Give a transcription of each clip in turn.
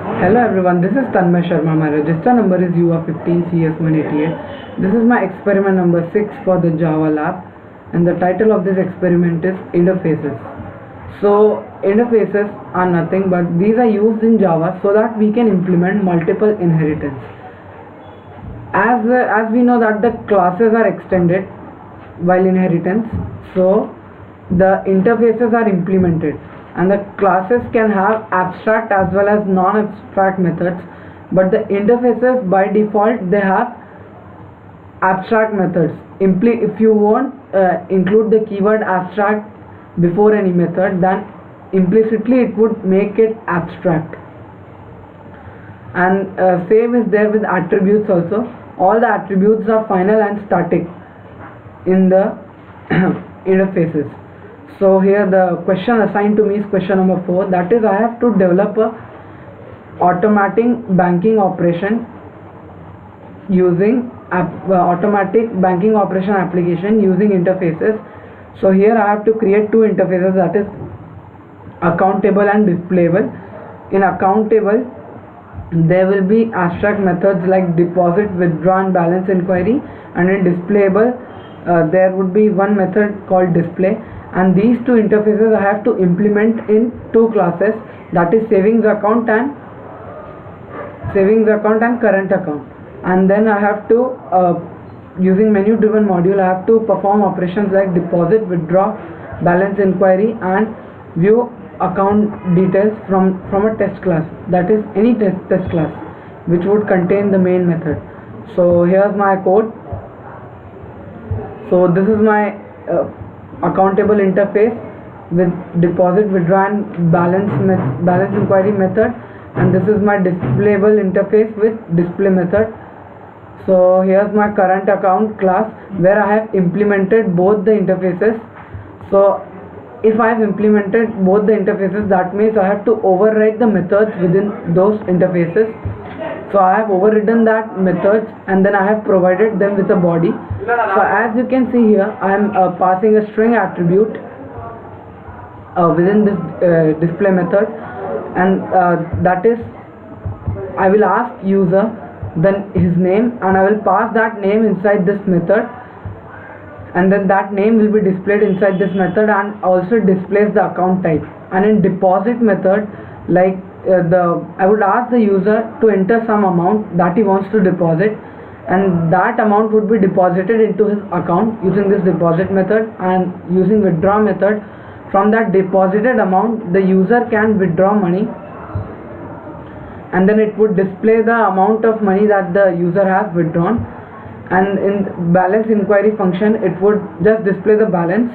Hello everyone, this is Tanmay Sharma. My register number is UR15CS188. This is my experiment number 6 for the Java lab, and the title of this experiment is interfaces. So interfaces are nothing but these are used in Java so that we can implement multiple inheritance. As we know that the classes are extended while inheritance, so the interfaces are implemented, and the classes can have abstract as well as non-abstract methods, but the interfaces by default they have abstract methods. If you won't include the keyword abstract before any method, then implicitly it would make it abstract. And same is there with attributes also. All the attributes are final and static in the interfaces. So here the question assigned to me is question number 4, that is I have to develop a automatic banking operation using automatic banking operation application using interfaces. So here I have to create two interfaces, that is account table and displayable. In account table there will be abstract methods like deposit, withdraw and balance inquiry, and in displayable there would be one method called display. And these two interfaces I have to implement in two classes, that is savings account and current account. And then I have to using menu driven module I have to perform operations like deposit, withdraw, balance inquiry and view account details from a test class, that is any test class which would contain the main method. So here's my code. So this is my accountable interface with deposit, withdraw and balance inquiry method, and this is my displayable interface with display method. So here's my current account class where I have implemented both the interfaces. So if I have implemented both the interfaces, that means I have to override the methods within those interfaces. So I have overridden that methods and then I have provided them with a body. So as you can see here, I am passing a string attribute within this display method, and that is I will ask user then his name, and I will pass that name inside this method, and then that name will be displayed inside this method and also displays the account type. And in deposit method, like I would ask the user to enter some amount that he wants to deposit, and that amount would be deposited into his account using this deposit method. And using withdraw method, from that deposited amount the user can withdraw money, and then it would display the amount of money that the user has withdrawn. And in balance inquiry function it would just display the balance,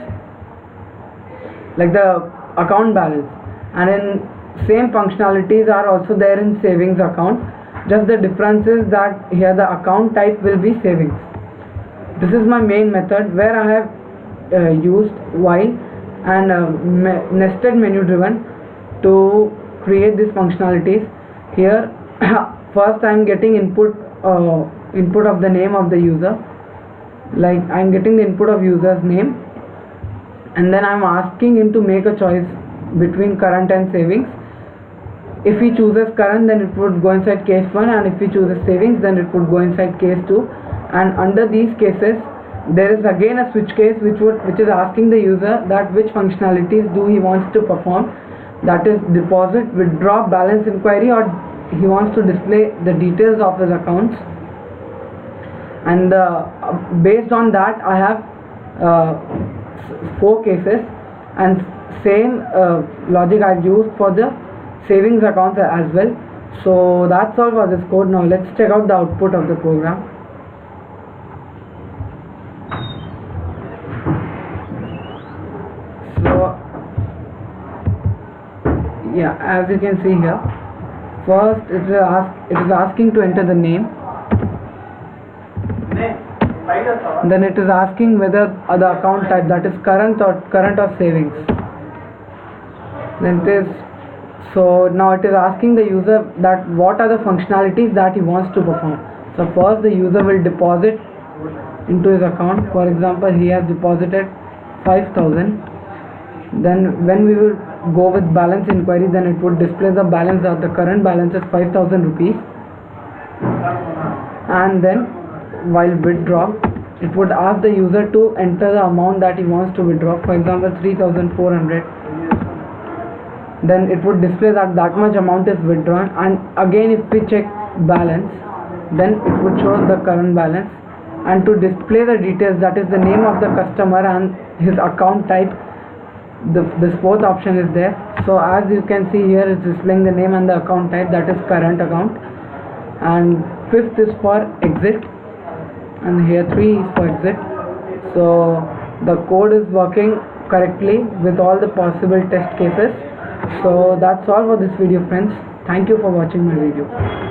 like the account balance. And in same functionalities are also there in savings account, just the difference is that here the account type will be savings. This is my main method where I have used while and nested menu driven to create these functionalities. Here first I am getting input of the name of the user, like I am getting the input of user's name, and then I am asking him to make a choice between current and savings. If he chooses current, then it would go inside case 1, and if he chooses savings, then it would go inside case 2. And under these cases there is again a switch case which is asking the user that which functionalities do he wants to perform, that is deposit, withdraw, balance inquiry, or he wants to display the details of his accounts. And based on that I have 4 cases, and same logic I've used for the savings accounts as well. So that's all for this code. Now let's check out the output of the program. So yeah, as you can see here, first it is asking to enter the name, then it is asking whether the account type, that is current or savings. Then it is, so now it is asking the user that what are the functionalities that he wants to perform. So first the user will deposit into his account. For example, he has deposited 5,000. Then when we will go with balance inquiry, then it would display the balance. The current balance is 5,000 rupees. And then while withdraw, it would ask the user to enter the amount that he wants to withdraw, for example 3,400. Then it would display that much amount is withdrawn. And again, if we check balance, then it would show the current balance. And to display the details, that is the name of the customer and his account type, this fourth option is there. So as you can see here, it's displaying the name and the account type, that is current account. And fifth is for exit, and here 3 is for exit. So the code is working correctly with all the possible test cases. So that's all for this video, friends. Thank you for watching my video.